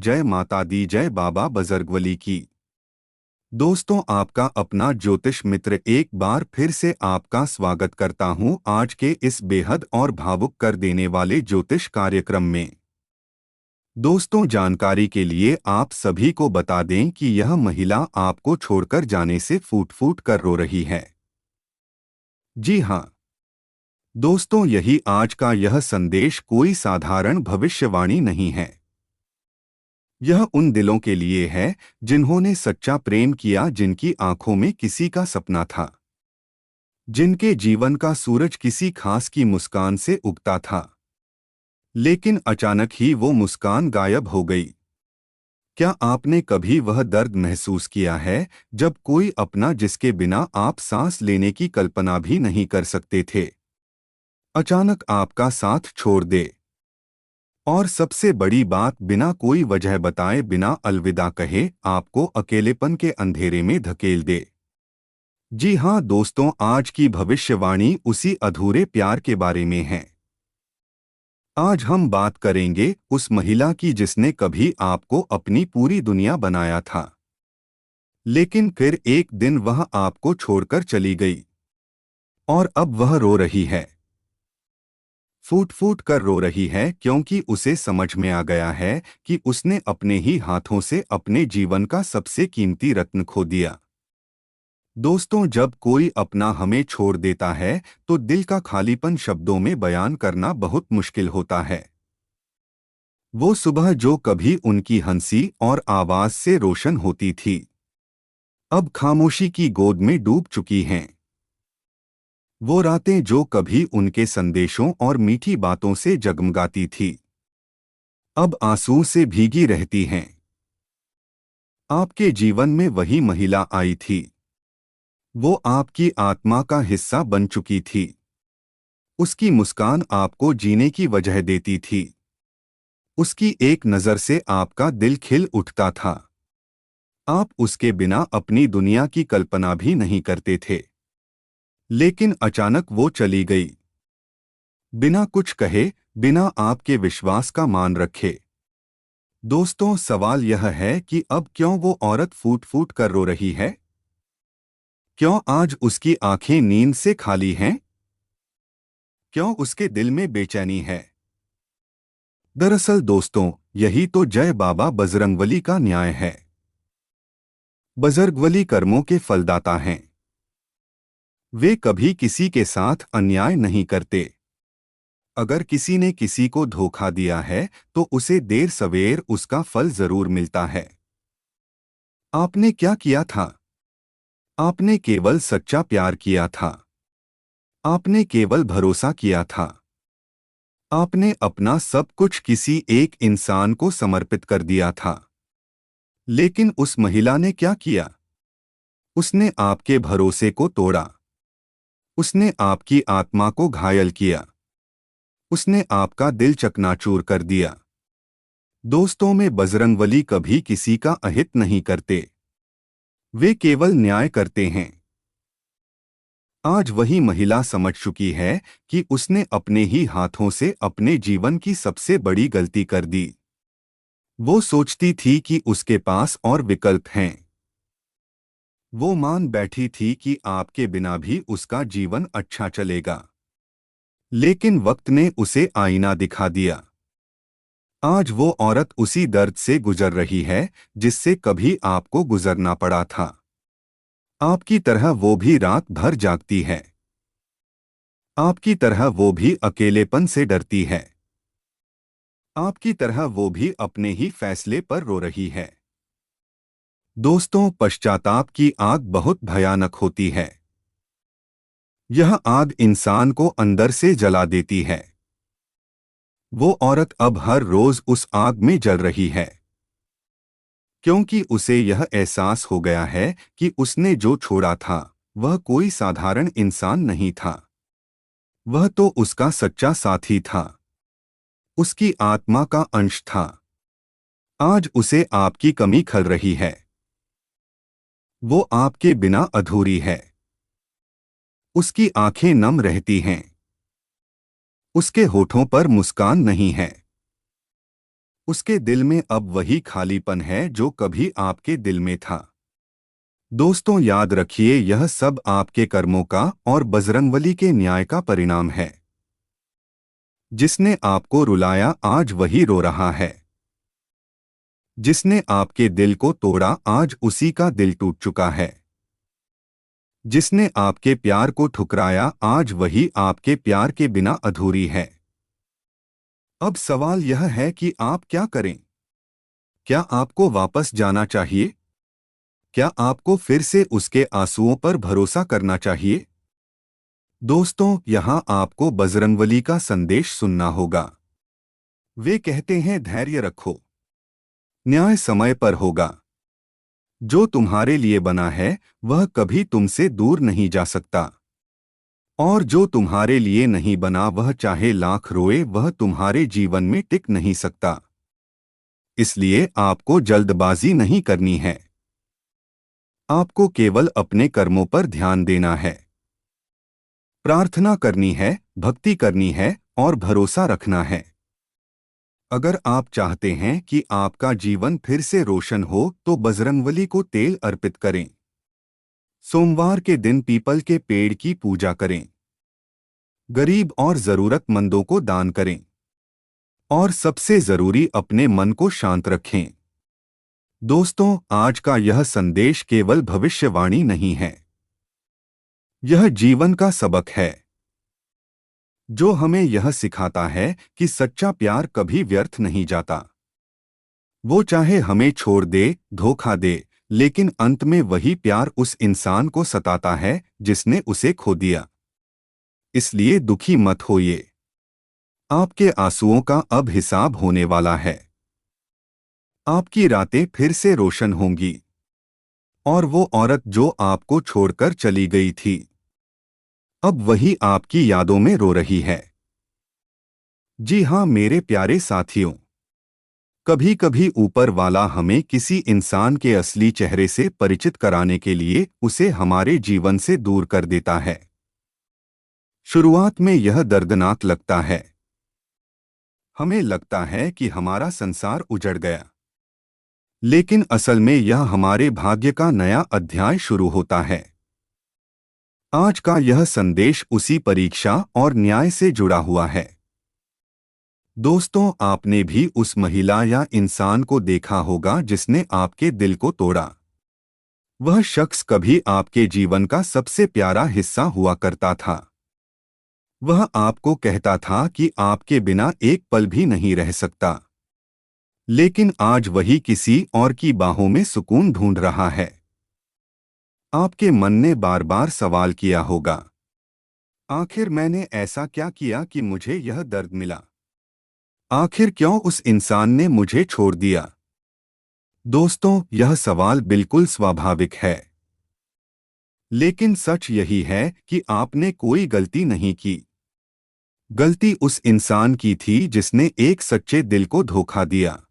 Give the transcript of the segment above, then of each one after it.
जय माता दी, जय बाबा बजरगवली की। दोस्तों, आपका अपना ज्योतिष मित्र एक बार फिर से आपका स्वागत करता हूं आज के इस बेहद और भावुक कर देने वाले ज्योतिष कार्यक्रम में। दोस्तों, जानकारी के लिए आप सभी को बता दें कि यह महिला आपको छोड़कर जाने से फूट फूट कर रो रही है। जी हां दोस्तों, यही आज का यह संदेश कोई साधारण भविष्यवाणी नहीं है। यह उन दिलों के लिए है जिन्होंने सच्चा प्रेम किया, जिनकी आंखों में किसी का सपना था, जिनके जीवन का सूरज किसी खास की मुस्कान से उगता था, लेकिन अचानक ही वो मुस्कान गायब हो गई। क्या आपने कभी वह दर्द महसूस किया है जब कोई अपना, जिसके बिना आप सांस लेने की कल्पना भी नहीं कर सकते थे, अचानक आपका साथ छोड़ दे? और सबसे बड़ी बात, बिना कोई वजह बताए, बिना अलविदा कहे, आपको अकेलेपन के अंधेरे में धकेल दे। जी हां दोस्तों, आज की भविष्यवाणी उसी अधूरे प्यार के बारे में है। आज हम बात करेंगे उस महिला की जिसने कभी आपको अपनी पूरी दुनिया बनाया था, लेकिन फिर एक दिन वह आपको छोड़कर चली गई और अब वह रो रही है। फूट फूट कर रो रही है क्योंकि उसे समझ में आ गया है कि उसने अपने ही हाथों से अपने जीवन का सबसे कीमती रत्न खो दिया। दोस्तों, जब कोई अपना हमें छोड़ देता है तो दिल का खालीपन शब्दों में बयान करना बहुत मुश्किल होता है। वो सुबह जो कभी उनकी हंसी और आवाज से रोशन होती थी, अब खामोशी की गोद में डूब चुकी हैं। वो रातें जो कभी उनके संदेशों और मीठी बातों से जगमगाती थी, अब आंसू से भीगी रहती हैं। आपके जीवन में वही महिला आई थी, वो आपकी आत्मा का हिस्सा बन चुकी थी। उसकी मुस्कान आपको जीने की वजह देती थी। उसकी एक नज़र से आपका दिल खिल उठता था। आप उसके बिना अपनी दुनिया की कल्पना भी नहीं करते थे, लेकिन अचानक वो चली गई, बिना कुछ कहे, बिना आपके विश्वास का मान रखे। दोस्तों, सवाल यह है कि अब क्यों वो औरत फूट फूट कर रो रही है? क्यों आज उसकी आंखें नींद से खाली हैं? क्यों उसके दिल में बेचैनी है? दरअसल दोस्तों, यही तो जय बाबा बजरंगबली का न्याय है। बजरंगबली कर्मों के फलदाता हैं। वे कभी किसी के साथ अन्याय नहीं करते। अगर किसी ने किसी को धोखा दिया है तो उसे देर सवेर उसका फल जरूर मिलता है। आपने क्या किया था? आपने केवल सच्चा प्यार किया था। आपने केवल भरोसा किया था। आपने अपना सब कुछ किसी एक इंसान को समर्पित कर दिया था। लेकिन उस महिला ने क्या किया? उसने आपके भरोसे को तोड़ा। उसने आपकी आत्मा को घायल किया। उसने आपका दिल चकनाचूर कर दिया। दोस्तों, में बजरंगबली कभी किसी का अहित नहीं करते, वे केवल न्याय करते हैं। आज वही महिला समझ चुकी है कि उसने अपने ही हाथों से अपने जीवन की सबसे बड़ी गलती कर दी। वो सोचती थी कि उसके पास और विकल्प हैं। वो मान बैठी थी कि आपके बिना भी उसका जीवन अच्छा चलेगा, लेकिन वक्त ने उसे आईना दिखा दिया। आज वो औरत उसी दर्द से गुजर रही है जिससे कभी आपको गुजरना पड़ा था। आपकी तरह वो भी रात भर जागती है। आपकी तरह वो भी अकेलेपन से डरती है। आपकी तरह वो भी अपने ही फैसले पर रो रही है। दोस्तों, पश्चाताप की आग बहुत भयानक होती है। यह आग इंसान को अंदर से जला देती है। वो औरत अब हर रोज उस आग में जल रही है, क्योंकि उसे यह एहसास हो गया है कि उसने जो छोड़ा था वह कोई साधारण इंसान नहीं था। वह तो उसका सच्चा साथी था, उसकी आत्मा का अंश था। आज उसे आपकी कमी खल रही है। वो आपके बिना अधूरी है। उसकी आंखें नम रहती हैं। उसके होठों पर मुस्कान नहीं है। उसके दिल में अब वही खालीपन है जो कभी आपके दिल में था। दोस्तों, याद रखिए, यह सब आपके कर्मों का और बजरंगबली के न्याय का परिणाम है। जिसने आपको रुलाया आज वही रो रहा है। जिसने आपके दिल को तोड़ा आज उसी का दिल टूट चुका है। जिसने आपके प्यार को ठुकराया आज वही आपके प्यार के बिना अधूरी है। अब सवाल यह है कि आप क्या करें? क्या आपको वापस जाना चाहिए? क्या आपको फिर से उसके आंसुओं पर भरोसा करना चाहिए? दोस्तों, यहां आपको बजरंगबली का संदेश सुनना होगा। वे कहते हैं, धैर्य रखो, न्याय समय पर होगा। जो तुम्हारे लिए बना है वह कभी तुमसे दूर नहीं जा सकता, और जो तुम्हारे लिए नहीं बना वह चाहे लाख रोए वह तुम्हारे जीवन में टिक नहीं सकता। इसलिए आपको जल्दबाजी नहीं करनी है। आपको केवल अपने कर्मों पर ध्यान देना है, प्रार्थना करनी है, भक्ति करनी है और भरोसा रखना है। अगर आप चाहते हैं कि आपका जीवन फिर से रोशन हो तो बजरंगबली को तेल अर्पित करें। सोमवार के दिन पीपल के पेड़ की पूजा करें। गरीब और जरूरतमंदों को दान करें। और सबसे जरूरी, अपने मन को शांत रखें। दोस्तों, आज का यह संदेश केवल भविष्यवाणी नहीं है। यह जीवन का सबक है जो हमें यह सिखाता है कि सच्चा प्यार कभी व्यर्थ नहीं जाता। वो चाहे हमें छोड़ दे, धोखा दे, लेकिन अंत में वही प्यार उस इंसान को सताता है जिसने उसे खो दिया। इसलिए दुखी मत होइए। आपके आंसुओं का अब हिसाब होने वाला है। आपकी रातें फिर से रोशन होंगी। और वो औरत जो आपको छोड़कर चली गई थी, अब वही आपकी यादों में रो रही है। जी हाँ मेरे प्यारे साथियों, कभी कभी ऊपर वाला हमें किसी इंसान के असली चेहरे से परिचित कराने के लिए उसे हमारे जीवन से दूर कर देता है। शुरुआत में यह दर्दनाक लगता है। हमें लगता है कि हमारा संसार उजड़ गया, लेकिन असल में यह हमारे भाग्य का नया अध्याय शुरू होता है। आज का यह संदेश उसी परीक्षा और न्याय से जुड़ा हुआ है। दोस्तों, आपने भी उस महिला या इंसान को देखा होगा जिसने आपके दिल को तोड़ा। वह शख्स कभी आपके जीवन का सबसे प्यारा हिस्सा हुआ करता था। वह आपको कहता था कि आपके बिना एक पल भी नहीं रह सकता। लेकिन आज वही किसी और की बाहों में सुकून ढूंढ रहा है। आपके मन ने बार बार सवाल किया होगा, आखिर मैंने ऐसा क्या किया कि मुझे यह दर्द मिला? आखिर क्यों उस इंसान ने मुझे छोड़ दिया? दोस्तों, यह सवाल बिल्कुल स्वाभाविक है। लेकिन सच यही है कि आपने कोई गलती नहीं की। गलती उस इंसान की थी जिसने एक सच्चे दिल को धोखा दिया।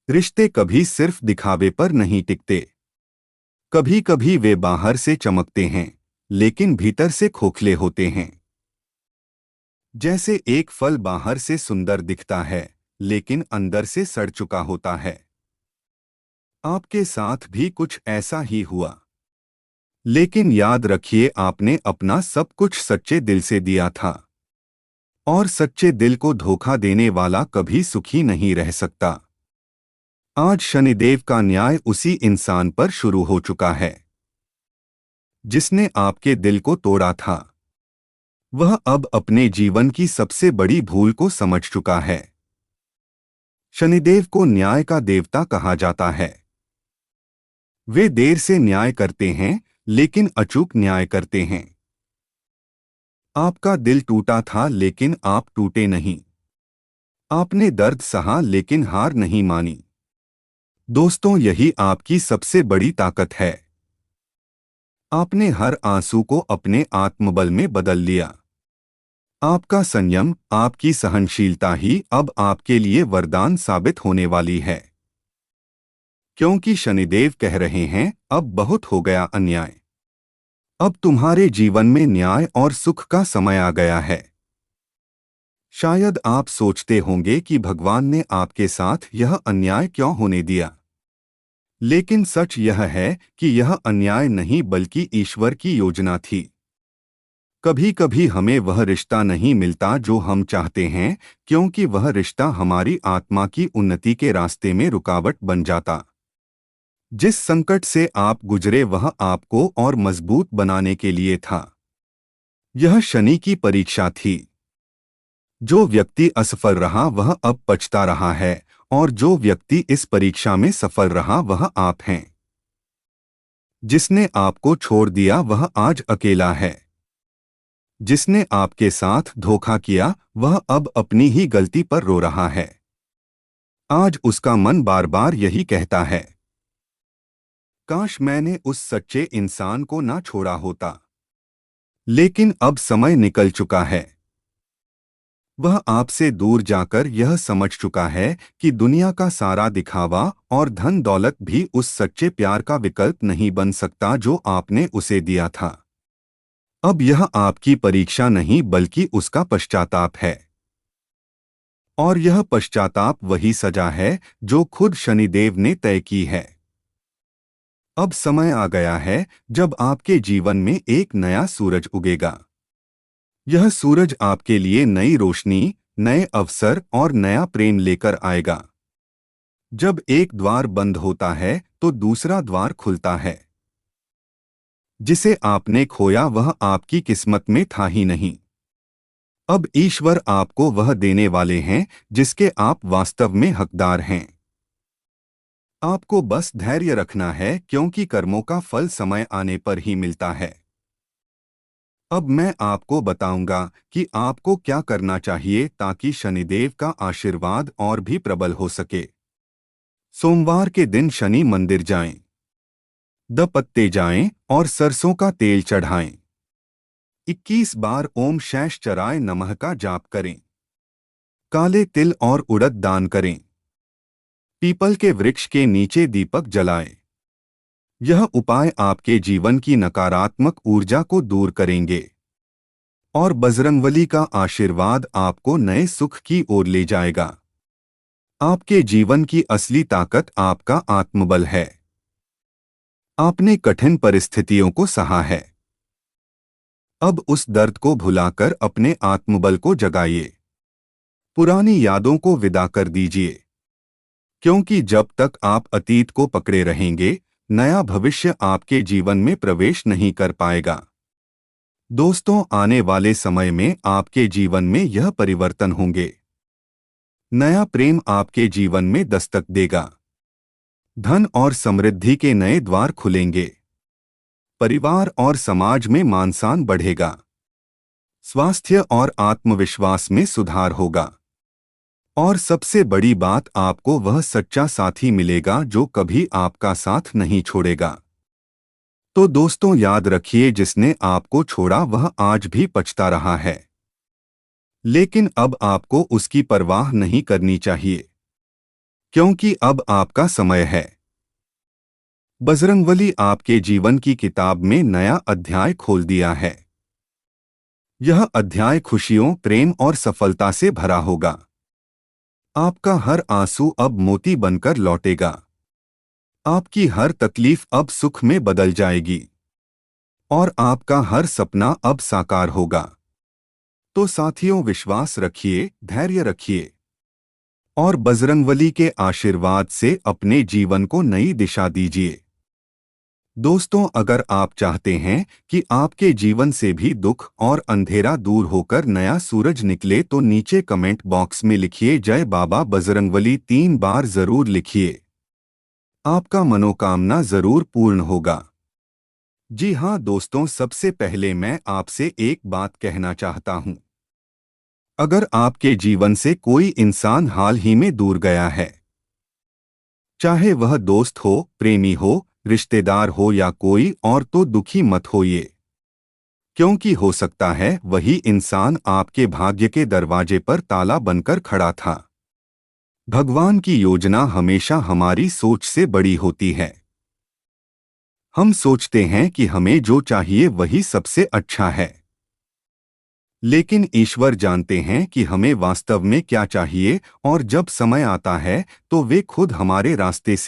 रिश्ते कभी सिर्फ दिखावे पर नहीं टिकते। कभी कभी वे बाहर से चमकते हैं, लेकिन भीतर से खोखले होते हैं। जैसे एक फल बाहर से सुंदर दिखता है, लेकिन अंदर से सड़ चुका होता है। आपके साथ भी कुछ ऐसा ही हुआ। लेकिन याद रखिए, आपने अपना सब कुछ सच्चे दिल से दिया था। और सच्चे दिल को धोखा देने वाला कभी सुखी नहीं रह सकता। आज शनिदेव का न्याय उसी इंसान पर शुरू हो चुका है जिसने आपके दिल को तोड़ा था। वह अब अपने जीवन की सबसे बड़ी भूल को समझ चुका है। शनिदेव को न्याय का देवता कहा जाता है। वे देर से न्याय करते हैं, लेकिन अचूक न्याय करते हैं। आपका दिल टूटा था, लेकिन आप टूटे नहीं। आपने दर्द सहा, लेकिन हार नहीं मानी। दोस्तों, यही आपकी सबसे बड़ी ताकत है। आपने हर आंसू को अपने आत्मबल में बदल लिया। आपका संयम, आपकी सहनशीलता ही अब आपके लिए वरदान साबित होने वाली है। क्योंकि शनिदेव कह रहे हैं, अब बहुत हो गया अन्याय। अब तुम्हारे जीवन में न्याय और सुख का समय आ गया है। शायद आप सोचते होंगे कि भगवान ने आपके साथ यह अन्याय क्यों होने दिया। लेकिन सच यह है कि यह अन्याय नहीं बल्कि ईश्वर की योजना थी। कभी कभी हमें वह रिश्ता नहीं मिलता जो हम चाहते हैं, क्योंकि वह रिश्ता हमारी आत्मा की उन्नति के रास्ते में रुकावट बन जाता। जिस संकट से आप गुजरे वह आपको और मजबूत बनाने के लिए था। यह शनि की परीक्षा थी। जो व्यक्ति असफल रहा वह अब पछता रहा है, और जो व्यक्ति इस परीक्षा में सफल रहा वह आप हैं। जिसने आपको छोड़ दिया वह आज अकेला है। जिसने आपके साथ धोखा किया वह अब अपनी ही गलती पर रो रहा है। आज उसका मन बार बार यही कहता है, काश मैंने उस सच्चे इंसान को ना छोड़ा होता। लेकिन अब समय निकल चुका है। वह आपसे दूर जाकर यह समझ चुका है कि दुनिया का सारा दिखावा और धन दौलत भी उस सच्चे प्यार का विकल्प नहीं बन सकता जो आपने उसे दिया था। अब यह आपकी परीक्षा नहीं बल्कि उसका पश्चाताप है। और यह पश्चाताप वही सजा है जो खुद शनिदेव ने तय की है। अब समय आ गया है जब आपके जीवन में एक नया सूरज उगेगा। यह सूरज आपके लिए नई रोशनी, नए अवसर और नया प्रेम लेकर आएगा। जब एक द्वार बंद होता है तो दूसरा द्वार खुलता है। जिसे आपने खोया वह आपकी किस्मत में था ही नहीं। अब ईश्वर आपको वह देने वाले हैं जिसके आप वास्तव में हकदार हैं। आपको बस धैर्य रखना है, क्योंकि कर्मों का फल समय आने पर ही मिलता है। अब मैं आपको बताऊंगा कि आपको क्या करना चाहिए ताकि शनिदेव का आशीर्वाद और भी प्रबल हो सके। सोमवार के दिन शनि मंदिर जाएं, 10 पत्ते जाएं और सरसों का तेल चढ़ाएं। 21 बार ओम शैश्चराय नमः का जाप करें। काले तिल और उड़द दान करें। पीपल के वृक्ष के नीचे दीपक जलाएं। यह उपाय आपके जीवन की नकारात्मक ऊर्जा को दूर करेंगे और बजरंगबली का आशीर्वाद आपको नए सुख की ओर ले जाएगा। आपके जीवन की असली ताकत आपका आत्मबल है। आपने कठिन परिस्थितियों को सहा है। अब उस दर्द को भुलाकर अपने आत्मबल को जगाइए। पुरानी यादों को विदा कर दीजिए, क्योंकि जब तक आप अतीत को पकड़े रहेंगे नया भविष्य आपके जीवन में प्रवेश नहीं कर पाएगा। दोस्तों, आने वाले समय में आपके जीवन में यह परिवर्तन होंगे। नया प्रेम आपके जीवन में दस्तक देगा। धन और समृद्धि के नए द्वार खुलेंगे। परिवार और समाज में मान सम्मान बढ़ेगा। स्वास्थ्य और आत्मविश्वास में सुधार होगा। और सबसे बड़ी बात, आपको वह सच्चा साथी मिलेगा जो कभी आपका साथ नहीं छोड़ेगा। तो दोस्तों, याद रखिए, जिसने आपको छोड़ा वह आज भी पछता रहा है। लेकिन अब आपको उसकी परवाह नहीं करनी चाहिए, क्योंकि अब आपका समय है। बजरंगबली आपके जीवन की किताब में नया अध्याय खोल दिया है। यह अध्याय खुशियों, प्रेम और सफलता से भरा होगा। आपका हर आंसू अब मोती बनकर लौटेगा। आपकी हर तकलीफ अब सुख में बदल जाएगी और आपका हर सपना अब साकार होगा। तो साथियों, विश्वास रखिए, धैर्य रखिए और बजरंगबली के आशीर्वाद से अपने जीवन को नई दिशा दीजिए। दोस्तों, अगर आप चाहते हैं कि आपके जीवन से भी दुख और अंधेरा दूर होकर नया सूरज निकले तो नीचे कमेंट बॉक्स में लिखिए जय बाबा बजरंगबली 3 बार जरूर लिखिए। आपका मनोकामना जरूर पूर्ण होगा। जी हाँ दोस्तों, सबसे पहले मैं आपसे एक बात कहना चाहता हूँ। अगर आपके जीवन से कोई इंसान हाल ही में दूर गया है, चाहे वह दोस्त हो, प्रेमी हो, रिश्तेदार हो या कोई और, तो दुखी मत होइए, क्योंकि हो सकता है वही इंसान आपके भाग्य के दरवाजे पर ताला बनकर खड़ा था। भगवान की योजना हमेशा हमारी सोच से बड़ी होती है। हम सोचते हैं कि हमें जो चाहिए वही सबसे अच्छा है, लेकिन ईश्वर जानते हैं कि हमें वास्तव में क्या चाहिए, और जब समय आता है तो वे खुद हमारे रास्ते से